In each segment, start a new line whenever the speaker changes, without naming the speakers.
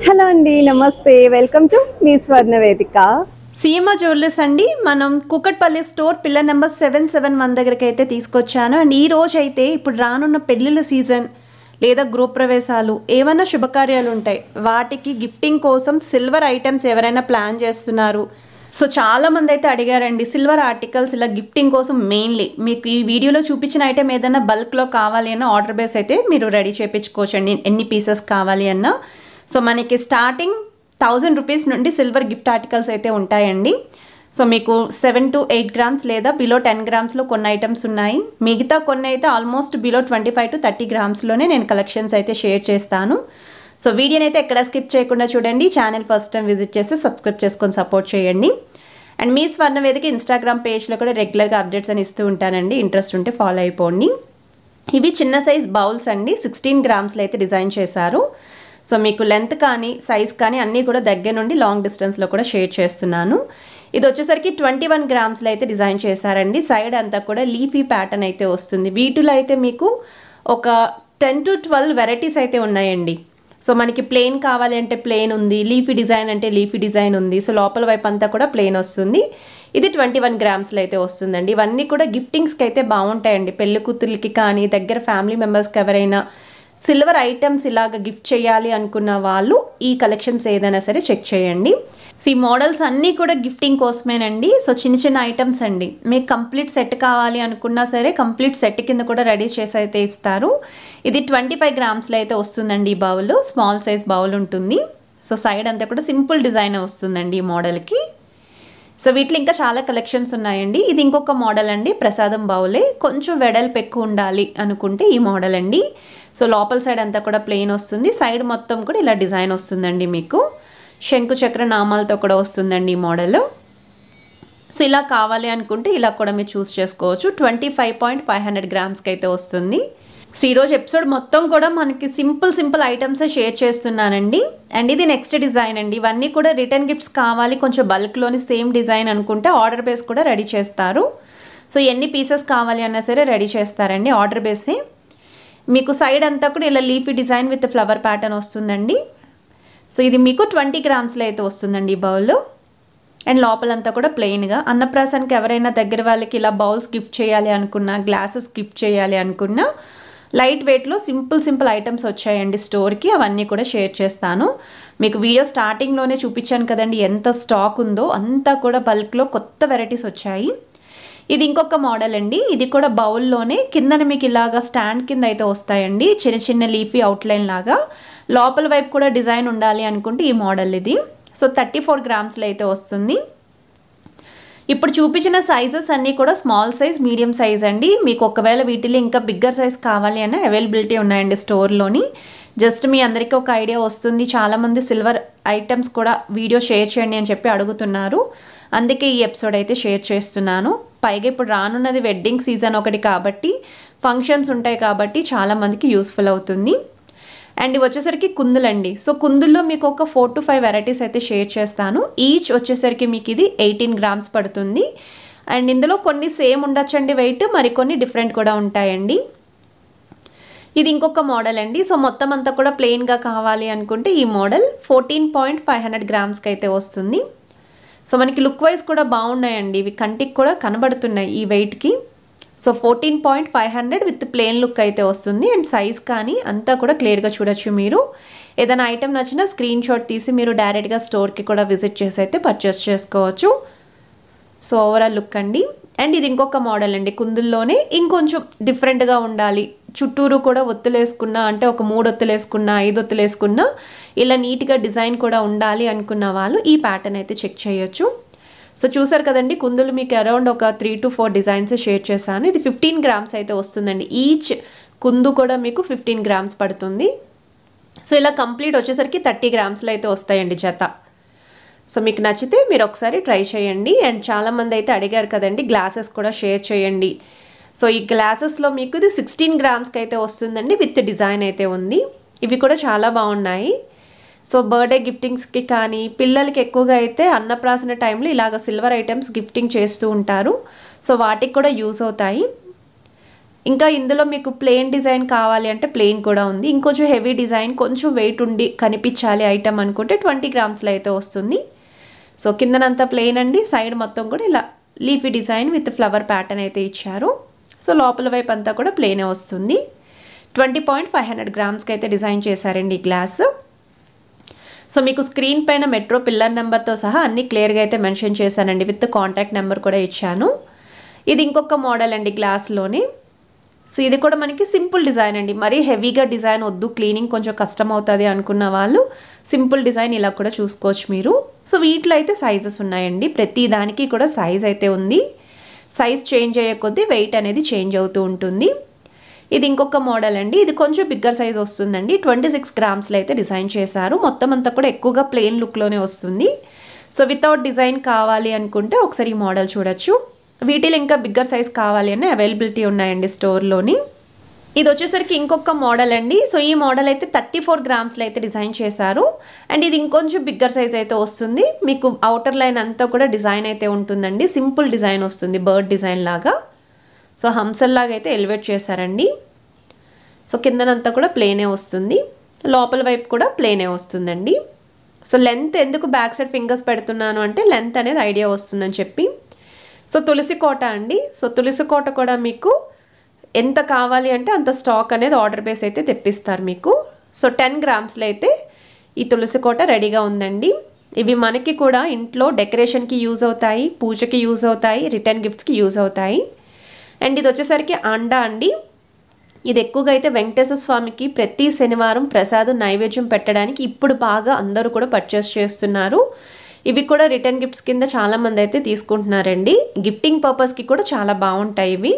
Hello అండి, నమస్తే. Welcome to me స్వర్ణ వేదిక.
సీమ జ్యువెలర్స్ అండి. మనం కూకట్పల్లి స్టోర్ పిల్లర్ నెంబర్ 771 దగ్గరికి అయితే తీసుకొచ్చాను. అండ్ ఈ రోజు అయితే ఇప్పుడు రానున్న పెళ్ళిళ్ళ సీజన్ లేదా గృహప్రవేశాలు ఏమైనా శుభకార్యాలు ఉంటాయి, వాటికి గిఫ్టింగ్ కోసం సిల్వర్ ఐటమ్స్ ఎవరైనా ప్లాన్ చేస్తున్నారు. సో చాలామంది అయితే అడిగారండి సిల్వర్ ఆర్టికల్స్ ఇలా గిఫ్టింగ్ కోసం. మెయిన్లీ మీకు ఈ వీడియోలో చూపించిన ఐటమ్ ఏదైనా బల్క్లో కావాలి అన్న ఆర్డర్ బేస్ అయితే మీరు రెడీ చేయించుకోవచ్చండి, ఎన్ని పీసెస్ కావాలి అన్నా. సో మనకి స్టార్టింగ్ 1000 రూపీస్ నుండి సిల్వర్ గిఫ్ట్ ఆర్టికల్స్ అయితే ఉంటాయండి. సో మీకు 7 to 8 గ్రామ్స్ లేదా బిలో 10 గ్రామ్స్లో కొన్ని ఐటమ్స్ ఉన్నాయి. మిగతా కొన్ని అయితే ఆల్మోస్ట్ బిలో 25 to 30 గ్రామ్స్లోనే నేను కలెక్షన్స్ అయితే షేర్ చేస్తాను. సో వీడియోని అయితే ఎక్కడ స్కిప్ చేయకుండా చూడండి. ఛానల్ ఫస్ట్ టైం విజిట్ చేసి సబ్స్క్రైబ్ చేసుకొని సపోర్ట్ చేయండి. అండ్ మీ స్వర్ణ వేదిక ఇన్స్టాగ్రామ్ పేజ్లో కూడా రెగ్యులర్గా అప్డేట్స్ అని ఇస్తూ ఉంటానండి, ఇంట్రెస్ట్ ఉంటే ఫాలో అయిపోండి. ఇవి చిన్న సైజ్ బౌల్స్ అండి, 16 గ్రామ్స్లో అయితే డిజైన్ చేశారు. సో మీకు లెంత్ కానీ సైజ్ కానీ అన్నీ కూడా దగ్గర నుండి లాంగ్ డిస్టెన్స్లో కూడా షేర్ చేస్తున్నాను. ఇది వచ్చేసరికి 21 గ్రామ్స్లో అయితే డిజైన్ చేశారండి. సైడ్ అంతా కూడా లీఫీ ప్యాటర్న్ అయితే వస్తుంది. వీటిలో అయితే మీకు ఒక 10 to 12 వెరైటీస్ అయితే ఉన్నాయండి. సో మనకి ప్లెయిన్ కావాలి అంటే ప్లెయిన్ ఉంది, లీఫీ డిజైన్ అంటే లీఫీ డిజైన్ ఉంది. సో లోపల వైపు అంతా కూడా ప్లెయిన్ వస్తుంది. ఇది 21 గ్రామ్స్లో అయితే వస్తుందండి. ఇవన్నీ కూడా గిఫ్టింగ్స్కి అయితే బాగుంటాయండి. పెళ్లి కూతుర్లకి కానీ దగ్గర ఫ్యామిలీ మెంబర్స్కి ఎవరైనా సిల్వర్ ఐటమ్స్ ఇలాగ గిఫ్ట్ చేయాలి అనుకున్న వాళ్ళు ఈ కలెక్షన్స్ ఏదైనా సరే చెక్ చేయండి. సో ఈ మోడల్స్ అన్నీ కూడా గిఫ్టింగ్ కోసమేనండి. సో చిన్న చిన్న ఐటమ్స్ అండి, మీకు కంప్లీట్ సెట్ కావాలి అనుకున్నా సరే కంప్లీట్ సెట్ కింద కూడా రెడీ చేసి అయితే ఇస్తారు. ఇది 25 గ్రామ్స్లో అయితే వస్తుందండి. ఈ బౌల్ స్మాల్ సైజ్ బౌల్ ఉంటుంది. సో సైడ్ అంతా కూడా సింపుల్ డిజైన్ వస్తుందండి ఈ మోడల్కి. సో వీటిలో ఇంకా చాలా కలెక్షన్స్ ఉన్నాయండి. ఇది ఇంకొక మోడల్ అండి, ప్రసాదం బౌలే. కొంచెం వెడల్పు ఎక్కువ ఉండాలి అనుకుంటే ఈ మోడల్ అండి. సో లోపల సైడ్ అంతా కూడా ప్లెయిన్ వస్తుంది, సైడ్ మొత్తం కూడా ఇలా డిజైన్ వస్తుందండి. మీకు శంకు చక్ర నామాలతో కూడా వస్తుందండి ఈ మోడల్. సో ఇలా కావాలి అనుకుంటే ఇలా కూడా మీరు చూస్ చేసుకోవచ్చు. 25.500 గ్రామ్స్కి అయితే వస్తుంది. సో ఈరోజు ఎపిసోడ్ మొత్తం కూడా మనకి సింపుల్ ఐటమ్సే షేర్ చేస్తున్నానండి. అండ్ ఇది నెక్స్ట్ డిజైన్ అండి. ఇవన్నీ కూడా రిటర్న్ గిఫ్ట్స్ కావాలి కొంచెం బల్క్లోని సేమ్ డిజైన్ అనుకుంటే ఆర్డర్ బేస్ కూడా రెడీ చేస్తారు. సో ఎన్ని పీసెస్ కావాలి అన్నా సరే రెడీ చేస్తారండి ఆర్డర్ బేసే. మీకు సైడ్ అంతా కూడా ఇలా leafy design with flower pattern వస్తుందండి. సో ఇది మీకు 20 గ్రామ్స్లో అయితే వస్తుందండి ఈ బౌల్. అండ్ లోపలంతా కూడా ప్లెయిన్గా. అన్నప్రాసనకి ఎవరైనా దగ్గర వాళ్ళకి ఇలా బౌల్స్ గిఫ్ట్ చేయాలి అనుకున్నా, గ్లాసెస్ గిఫ్ట్ చేయాలి అనుకున్నా లైట్ వెయిట్లో సింపుల్ ఐటమ్స్ వచ్చాయండి స్టోర్కి. అవన్నీ కూడా షేర్ చేస్తాను. మీకు వీడియో స్టార్టింగ్లోనే చూపించాను కదండి ఎంత స్టాక్ ఉందో. అంతా కూడా బల్క్లో కొత్త వెరైటీస్ వచ్చాయి. ఇది ఇంకొక మోడల్ అండి. ఇది కూడా బౌల్లోనే కిందన మీకు ఇలాగా స్టాండ్ కింద అయితే వస్తాయండి, చిన్న లీఫీ అవుట్లైన్ లాగా. లోపల వైపు కూడా డిజైన్ ఉండాలి అనుకుంటే ఈ మోడల్ ఇది. సో 34 గ్రామ్స్లో అయితే వస్తుంది. ఇప్పుడు చూపించిన సైజెస్ అన్నీ కూడా స్మాల్ సైజ్, మీడియం సైజ్ అండి. మీకు ఒకవేళ వీటిలో ఇంకా బిగ్గర్ సైజ్ కావాలి అన్న అవైలబిలిటీ ఉన్నాయండి స్టోర్లోని. జస్ట్ మీ అందరికీ ఒక ఐడియా వస్తుంది. చాలామంది సిల్వర్ ఐటమ్స్ కూడా వీడియో షేర్ చేయండి అని చెప్పి అడుగుతున్నారు, అందుకే ఈ ఎపిసోడ్ అయితే షేర్ చేస్తున్నాను. పైగా ఇప్పుడు రానున్నది వెడ్డింగ్ సీజన్ ఒకటి కాబట్టి, ఫంక్షన్స్ ఉంటాయి కాబట్టి చాలామందికి యూస్ఫుల్ అవుతుంది. అండ్ ఇవి వచ్చేసరికి కుందులండి. సో కుందుల్లో మీకు ఒక 4 to 5 వెరైటీస్ అయితే షేర్ చేస్తాను. ఈచ్ వచ్చేసరికి మీకు ఇది 18 గ్రామ్స్ పడుతుంది. అండ్ ఇందులో కొన్ని సేమ్ ఉండొచ్చండి వెయిట్, మరికొన్ని డిఫరెంట్ కూడా ఉంటాయండి. ఇది ఇంకొక మోడల్ అండి. సో మొత్తం అంతా కూడా ప్లెయిన్గా కావాలి అనుకుంటే ఈ మోడల్ 14.500 గ్రామ్స్కి అయితే వస్తుంది. సో మనకి లుక్ వైజ్ కూడా బాగున్నాయండి, ఇవి కంటికి కూడా కనబడుతున్నాయి ఈ వెయిట్కి. సో 14.500 విత్ ప్లెయిన్ లుక్ అయితే వస్తుంది. అండ్ సైజ్ కానీ అంతా కూడా క్లియర్గా చూడొచ్చు. మీరు ఏదైనా ఐటమ్ నచ్చినా స్క్రీన్ షాట్ తీసి మీరు డైరెక్ట్గా స్టోర్కి కూడా విజిట్ చేసి అయితే పర్చేస్ చేసుకోవచ్చు. సో ఓవరాల్ లుక్ అండి. అండ్ ఇది ఇంకొక మోడల్ అండి, కుందుల్లోనే ఇంకొంచెం డిఫరెంట్గా ఉండాలి. చుట్టూరు కూడా ఒత్తులు వేసుకున్నా, అంటే ఒక 3 ఒత్తులు వేసుకున్నా, 5 ఒత్తులు వేసుకున్నా ఇలా నీట్గా డిజైన్ కూడా ఉండాలి అనుకున్న వాళ్ళు ఈ ప్యాటర్న్ అయితే చెక్ చేయొచ్చు. సో చూసారు కదండి, కుందులు మీకు అరౌండ్ ఒక 3 to 4 డిజైన్స్ షేర్ చేశాను. ఇది 15 గ్రామ్స్ అయితే వస్తుందండి. ఈచ్ కుందు కూడా మీకు 15 గ్రామ్స్ పడుతుంది. సో ఇలా కంప్లీట్ వచ్చేసరికి 30 గ్రామ్స్లో అయితే వస్తాయండి జత. సో మీకు నచ్చితే మీరు ఒకసారి ట్రై చేయండి. అండ్ చాలామంది అయితే అడిగారు కదండి గ్లాసెస్ కూడా షేర్ చేయండి. సో ఈ గ్లాసెస్లో మీకు ఇది 16 గ్రామ్స్కి అయితే వస్తుందండి, విత్ డిజైన్ అయితే ఉంది. ఇవి కూడా చాలా బాగున్నాయి. సో బర్త్డే గిఫ్టింగ్స్కి కానీ పిల్లలకి ఎక్కువగా అయితే అన్నప్రాసన టైంలో ఇలాగ సిల్వర్ ఐటమ్స్ గిఫ్టింగ్ చేస్తూ ఉంటారు. సో వాటికి కూడా యూస్ అవుతాయి. ఇంకా ఇందులో మీకు ప్లెయిన్ డిజైన్ కావాలి అంటే ప్లెయిన్ కూడా ఉంది. ఇంకొంచెం హెవీ డిజైన్ కొంచెం వెయిట్ ఉండి కనిపించాలి ఐటమ్ అనుకుంటే 20 గ్రామ్స్లో అయితే వస్తుంది. సో కిందనంతా ప్లెయిన్ అండి, సైడ్ మొత్తం కూడా ఇలా leafy design with flower pattern అయితే ఇచ్చారు. సో లోపల వైపు అంతా కూడా ప్లెయినే వస్తుంది. 20.500 గ్రామ్స్కి అయితే డిజైన్ చేశారండి ఈ గ్లాస్. సో మీకు స్క్రీన్ పైన మెట్రో పిల్లర్ నెంబర్తో సహా అన్ని క్లియర్గా అయితే మెన్షన్ చేశానండి, విత్ కాంటాక్ట్ నెంబర్ కూడా ఇచ్చాను. ఇది ఇంకొక మోడల్ అండి గ్లాస్లోని. సో ఇది కూడా మనకి సింపుల్ డిజైన్ అండి, మరీ హెవీగా డిజైన్ వద్దు, క్లీనింగ్ కొంచెం కష్టం అవుతుంది అనుకున్న వాళ్ళు సింపుల్ డిజైన్ ఇలా కూడా చూసుకోవచ్చు మీరు. సో వీటిలో అయితే సైజెస్ ఉన్నాయండి, ప్రతి దానికి కూడా సైజ్ అయితే ఉంది. సైజ్ చేంజ్ అయ్యే కొద్దీ వెయిట్ అనేది చేంజ్ అవుతూ ఉంటుంది. ఇది ఇంకొక మోడల్ అండి, ఇది కొంచెం బిగ్గర్ సైజ్ వస్తుందండి. 26 గ్రామ్స్లో అయితే డిజైన్ చేశారు. మొత్తం అంతా కూడా ఎక్కువగా ప్లెయిన్ లుక్లోనే వస్తుంది. సో వితౌట్ డిజైన్ కావాలి అనుకుంటే ఒకసారి ఈ మోడల్ చూడొచ్చు. వీటిలో ఇంకా బిగ్గర్ సైజ్ కావాలి అని అవైలబిలిటీ ఉన్నాయండి స్టోర్లోని. ఇది వచ్చేసరికి ఇంకొక మోడల్ అండి. సో ఈ మోడల్ అయితే 34 గ్రామ్స్లో అయితే డిజైన్ చేశారు. అండ్ ఇది ఇంకొంచెం బిగ్గర్ సైజ్ అయితే వస్తుంది. మీకు అవుటర్ లైన్ అంతా కూడా డిజైన్ అయితే ఉంటుందండి, సింపుల్ డిజైన్ వస్తుంది, బర్డ్ డిజైన్ లాగా. సో హంసల్లాగా అయితే ఎలివేట్ చేశారండి. సో కిందనంతా కూడా ప్లేనే వస్తుంది, లోపల వైపు కూడా ప్లేనే వస్తుందండి. సో లెంత్ ఎందుకు బ్యాక్ సైడ్ ఫింగర్స్ పెడుతున్నాను అంటే లెంత్ అనేది ఐడియా వస్తుందని చెప్పి. సో తులసి కోట అండి. సో తులసి కోట కూడా మీకు ఎంత కావాలి అంటే అంత స్టాక్ అనేది ఆర్డర్ బేస్ అయితే తెప్పిస్తారు మీకు. సో 10 గ్రామ్స్లో అయితే ఈ తులసి కోట రెడీగా ఉందండి. ఇవి మనకి కూడా ఇంట్లో డెకరేషన్కి యూజ్ అవుతాయి, పూజకి యూజ్ అవుతాయి, రిటర్న్ గిఫ్ట్స్కి యూజ్ అవుతాయి. అండ్ ఇది వచ్చేసరికి అండా అండి. ఇది ఎక్కువగా అయితే వెంకటేశ్వర స్వామికి ప్రతి శనివారం ప్రసాదం నైవేద్యం పెట్టడానికి ఇప్పుడు బాగా అందరూ కూడా పర్చేస్ చేస్తున్నారు. ఇవి కూడా రిటర్న్ గిఫ్ట్స్ కింద చాలామంది అయితే తీసుకుంటున్నారండి. గిఫ్టింగ్ పర్పస్కి కూడా చాలా బాగుంటాయి ఇవి.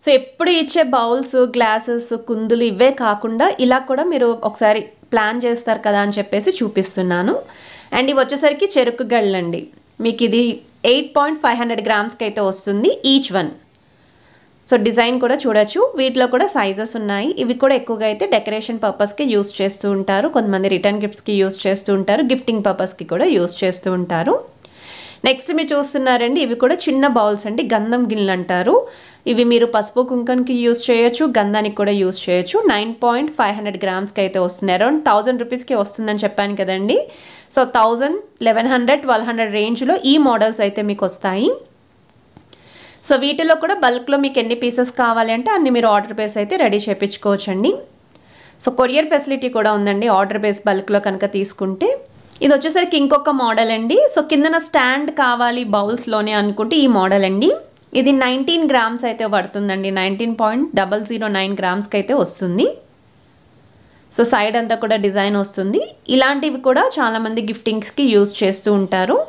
సో ఎప్పుడు ఇచ్చే బౌల్స్, గ్లాసెస్, కుందులు ఇవే కాకుండా ఇలా కూడా మీరు ఒకసారి ప్లాన్ చేస్తారు కదా అని చెప్పేసి చూపిస్తున్నాను. అండ్ ఇవి వచ్చేసరికి చెరుకు గళ్ళండి. మీకు ఇది 8.500 గ్రామ్స్కి అయితే వస్తుంది ఈచ్ వన్. సో డిజైన్ కూడా చూడొచ్చు, వీటిలో కూడా సైజెస్ ఉన్నాయి. ఇవి కూడా ఎక్కువగా అయితే డెకరేషన్ పర్పస్కి యూస్ చేస్తూ ఉంటారు, కొంతమంది రిటర్న్ గిఫ్ట్స్కి యూస్ చేస్తూ ఉంటారు, గిఫ్టింగ్ పర్పస్కి కూడా యూస్ చేస్తూ ఉంటారు. నెక్స్ట్ మీరు చూస్తున్నారండి, ఇవి కూడా చిన్న బౌల్స్ అండి, గంధం గిన్నెలు అంటారు. ఇవి మీరు పసుపు కుంకానికి యూస్ చేయొచ్చు, గంధానికి కూడా యూస్ చేయొచ్చు. 9.500 గ్రామ్స్కి అయితే వస్తుంది, అరౌండ్ 1000 రూపీస్కి వస్తుందని చెప్పాను కదండి. సో 1000, 1100, 1200 రేంజ్లో ఈ మోడల్స్ అయితే మీకు వస్తాయి. సో వీటిలో కూడా బల్క్లో మీకు ఎన్ని పీసెస్ కావాలి అంటే అన్ని మీరు ఆర్డర్ బేస్ అయితే రెడీ చేయించుకోవచ్చండి. సో కొరియర్ ఫెసిలిటీ కూడా ఉందండి ఆర్డర్ బేస్ బల్క్లో కనుక తీసుకుంటే. ఇది వచ్చేసరికి ఇంకొక మోడల్ అండి. సో కిందన స్టాండ్ కావాలి బౌల్స్లోనే అనుకుంటే ఈ మోడల్ అండి. ఇది 19 గ్రామ్స్ అయితే పడుతుందండి, 19.009 గ్రామ్స్కి అయితే వస్తుంది. సో సైడ్ అంతా కూడా డిజైన్ వస్తుంది. ఇలాంటివి కూడా చాలామంది గిఫ్టింగ్స్కి యూజ్ చేస్తూ ఉంటారు.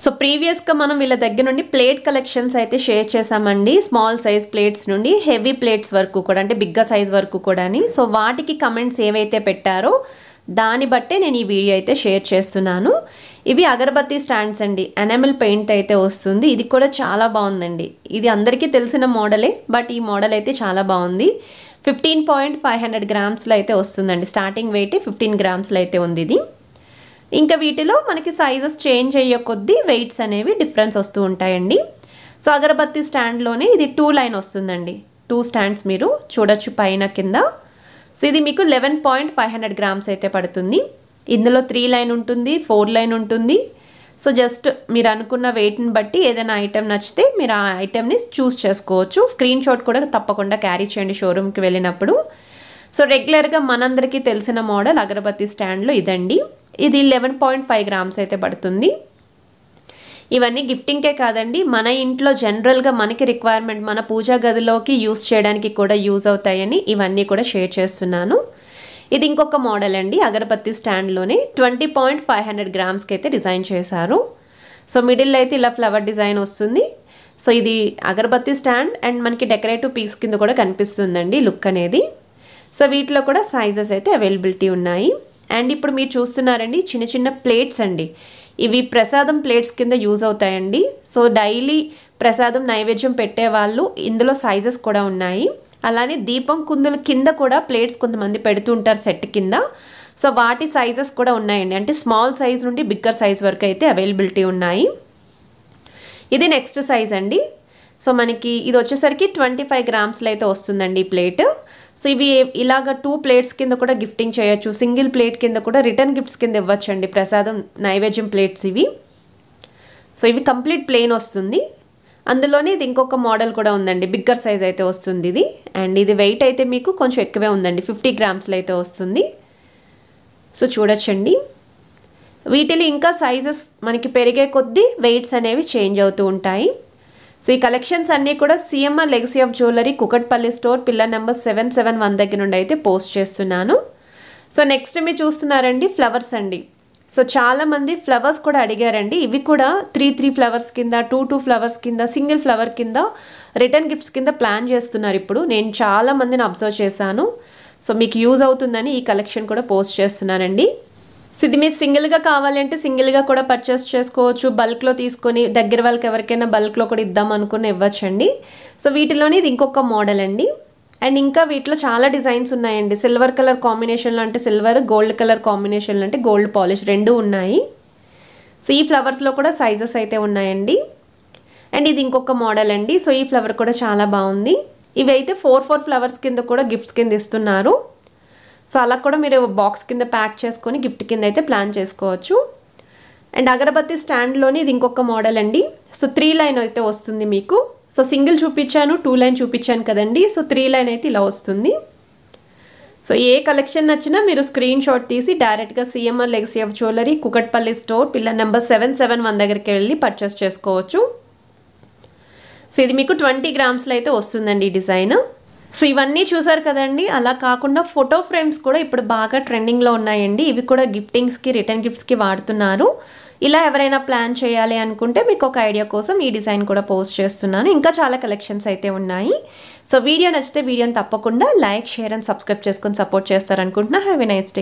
సో ప్రీవియస్గా మనం వీళ్ళ దగ్గర నుండి ప్లేట్ కలెక్షన్స్ అయితే షేర్ చేసామండి, స్మాల్ సైజ్ ప్లేట్స్ నుండి హెవీ ప్లేట్స్ వరకు కూడా, అంటే బిగ్గర్ సైజ్ వరకు కూడా. సో వాటికి కమెంట్స్ ఏవైతే పెట్టారో దాన్ని బట్టే నేను ఈ వీడియో అయితే షేర్ చేస్తున్నాను. ఇవి అగరబత్తి స్టాండ్స్ అండి, ఎనామిల్ పెయింట్ అయితే వస్తుంది. ఇది కూడా చాలా బాగుందండి, ఇది అందరికీ తెలిసిన మోడలే, బట్ ఈ మోడల్ అయితే చాలా బాగుంది. 15.500 గ్రామ్స్లో అయితే వస్తుందండి, స్టార్టింగ్ వెయిట్ 15 గ్రామ్స్లో అయితే ఉంది ఇది. ఇంకా వీటిలో మనకి సైజెస్ చేంజ్ అయ్యే కొద్దీ వెయిట్స్ అనేవి డిఫరెన్స్ వస్తూ ఉంటాయండి. సో అగరబత్తి స్టాండ్లోనే ఇది 2 లైన్ వస్తుందండి, 2 స్టాండ్స్ మీరు చూడొచ్చు పైన కింద. సో ఇది మీకు 11.500 గ్రామ్స్ అయితే పడుతుంది. ఇందులో 3 లైన్ ఉంటుంది, 4 లైన్ ఉంటుంది. సో జస్ట్ మీరు అనుకున్న వెయిట్ని బట్టి ఏదైనా ఐటెం నచ్చితే మీరు ఆ ఐటెంని చూస్ చేసుకోవచ్చు. స్క్రీన్ షాట్ కూడా తప్పకుండా క్యారీ చేయండి షోరూమ్కి వెళ్ళినప్పుడు. సో రెగ్యులర్గా మనందరికీ తెలిసిన మోడల్ అగరబత్తి స్టాండ్లో ఇదండి. ఇది 11.5 గ్రామ్స్ అయితే పడుతుంది. ఇవన్నీ గిఫ్టింగ్కే కాదండి, మన ఇంట్లో జనరల్గా మనకి రిక్వైర్మెంట్, మన పూజా గదిలోకి యూస్ చేయడానికి కూడా యూజ్ అవుతాయని ఇవన్నీ కూడా షేర్ చేస్తున్నాను. ఇది ఇంకొక మోడల్ అండి, అగరబత్తి స్టాండ్లోనే 20.500 గ్రామ్స్కి అయితే డిజైన్ చేశారు. సో మిడిల్ అయితే ఇలా ఫ్లవర్ డిజైన్ వస్తుంది. సో ఇది అగరబత్తి స్టాండ్ అండ్ మనకి డెకరేటివ్ పీస్ కింద కూడా కనిపిస్తుందండి లుక్ అనేది. సో వీటిలో కూడా సైజెస్ అయితే అవైలబిలిటీ ఉన్నాయి. అండ్ ఇప్పుడు మీరు చూస్తున్నారండి చిన్న చిన్న ప్లేట్స్ అండి, ఇవి ప్రసాదం ప్లేట్స్ కింద యూజ్ అవుతాయండి. సో డైలీ ప్రసాదం నైవేద్యం పెట్టే వాళ్ళు ఇందులో సైజెస్ కూడా ఉన్నాయి. అలానే దీపం కుందుల కింద కూడా ప్లేట్స్ కొంతమంది పెడుతూ ఉంటారు సెట్ కింద. సో వాటి సైజెస్ కూడా ఉన్నాయండి, అంటే స్మాల్ సైజ్ నుండి బిగ్గర్ సైజ్ వరకు అయితే అవైలబిలిటీ ఉన్నాయి. ఇది నెక్స్ట్ సైజ్ అండి, సో మనకి ఇది వచ్చేసరికి 25 గ్రామ్స్లో అయితే వస్తుందండి ఈ ప్లేట్. సో ఇవి ఇలాగ 2 ప్లేట్స్ కింద కూడా గిఫ్టింగ్ చేయొచ్చు, సింగిల్ ప్లేట్ కింద కూడా రిటర్న్ గిఫ్ట్స్ కింద ఇవ్వచ్చండి, ప్రసాదం నైవేద్యం ప్లేట్స్ ఇవి. సో ఇవి కంప్లీట్ ప్లెయిన్ వస్తుంది. అందులోనే ఇది ఇంకొక మోడల్ కూడా ఉందండి, బిగ్గర్ సైజ్ అయితే వస్తుంది ఇది. అండ్ ఇది వెయిట్ అయితే మీకు కొంచెం ఎక్కువే ఉందండి, 50 గ్రామ్స్లో అయితే వస్తుంది. సో చూడొచ్చండి, వీటిలో ఇంకా సైజెస్ మనకి పెరిగే కొద్దీ వెయిట్స్ అనేవి చేంజ్ అవుతూ ఉంటాయి. సో ఈ కలెక్షన్స్ అన్నీ కూడా CMR legacy of jewellery Kukatpally store pillar number 771 దగ్గర నుండి అయితే పోస్ట్ చేస్తున్నాను. సో నెక్స్ట్ మీరు చూస్తున్నారండి ఫ్లవర్స్ అండి. సో చాలామంది ఫ్లవర్స్ కూడా అడిగారండి. ఇవి కూడా 3 ఫ్లవర్స్ కింద, 2 ఫ్లవర్స్ కింద, సింగిల్ ఫ్లవర్ కింద రిటర్న్ గిఫ్ట్స్ కింద ప్లాన్ చేస్తున్నారు. ఇప్పుడు నేను చాలామందిని అబ్జర్వ్ చేశాను. సో మీకు యూజ్ అవుతుందని ఈ కలెక్షన్ కూడా పోస్ట్ చేస్తున్నానండి. సో ఇది మీరు సింగిల్గా కావాలంటే సింగిల్గా కూడా పర్చేస్ చేసుకోవచ్చు, బల్క్లో తీసుకొని దగ్గర వాళ్ళకి ఎవరికైనా బల్క్లో కూడా ఇద్దాం అనుకుని ఇవ్వచ్చండి. సో వీటిలోని ఇది ఇంకొక మోడల్ అండి. అండ్ ఇంకా వీటిలో చాలా డిజైన్స్ ఉన్నాయండి. సిల్వర్ కలర్ కాంబినేషన్లో అంటే సిల్వర్, గోల్డ్ కలర్ కాంబినేషన్లో అంటే గోల్డ్ పాలిష్ రెండు ఉన్నాయి. సో ఈ ఫ్లవర్స్లో కూడా సైజెస్ అయితే ఉన్నాయండి. అండ్ ఇది ఇంకొక మోడల్ అండి. సో ఈ ఫ్లవర్ కూడా చాలా బాగుంది. ఇవి అయితే 4 ఫ్లవర్స్ కింద కూడా గిఫ్ట్స్ కింద ఇస్తున్నారు. సో అలా కూడా మీరు బాక్స్ కింద ప్యాక్ చేసుకొని గిఫ్ట్ కింద అయితే ప్లాన్ చేసుకోవచ్చు. అండ్ అగరబత్తి స్టాండ్లోని ఇది ఇంకొక మోడల్ అండి. సో 3 లైన్ అయితే వస్తుంది మీకు. సో సింగిల్ చూపించాను, 2 లైన్ చూపించాను కదండి. సో 3 లైన్ అయితే ఇలా వస్తుంది. సో ఏ కలెక్షన్ నచ్చినా మీరు స్క్రీన్ షాట్ తీసి డైరెక్ట్గా CMR legacy of jewellery Kukatpally store pillar number 771 దగ్గరికి వెళ్ళి పర్చేస్ చేసుకోవచ్చు. సో ఇది మీకు 20 గ్రామ్స్లో అయితే వస్తుందండి ఈ డిజైన్. సో ఇవన్నీ చూసారు కదండి. అలా కాకుండా ఫోటో ఫ్రేమ్స్ కూడా ఇప్పుడు బాగా ట్రెండింగ్లో ఉన్నాయండి. ఇవి కూడా గిఫ్టింగ్స్కి, రిటర్న్ గిఫ్ట్స్కి వాడుతున్నారు. ఇలా ఎవరైనా ప్లాన్ చేయాలి అనుకుంటే మీకు ఒక ఐడియా కోసం ఈ డిజైన్ కూడా పోస్ట్ చేస్తున్నాను. ఇంకా చాలా కలెక్షన్స్ అయితే ఉన్నాయి. సో వీడియో నచ్చితే వీడియోని తప్పకుండా లైక్, షేర్ అండ్ సబ్స్క్రైబ్ చేసుకొని సపోర్ట్ చేస్తారనుకుంటున్నా. Have a nice day.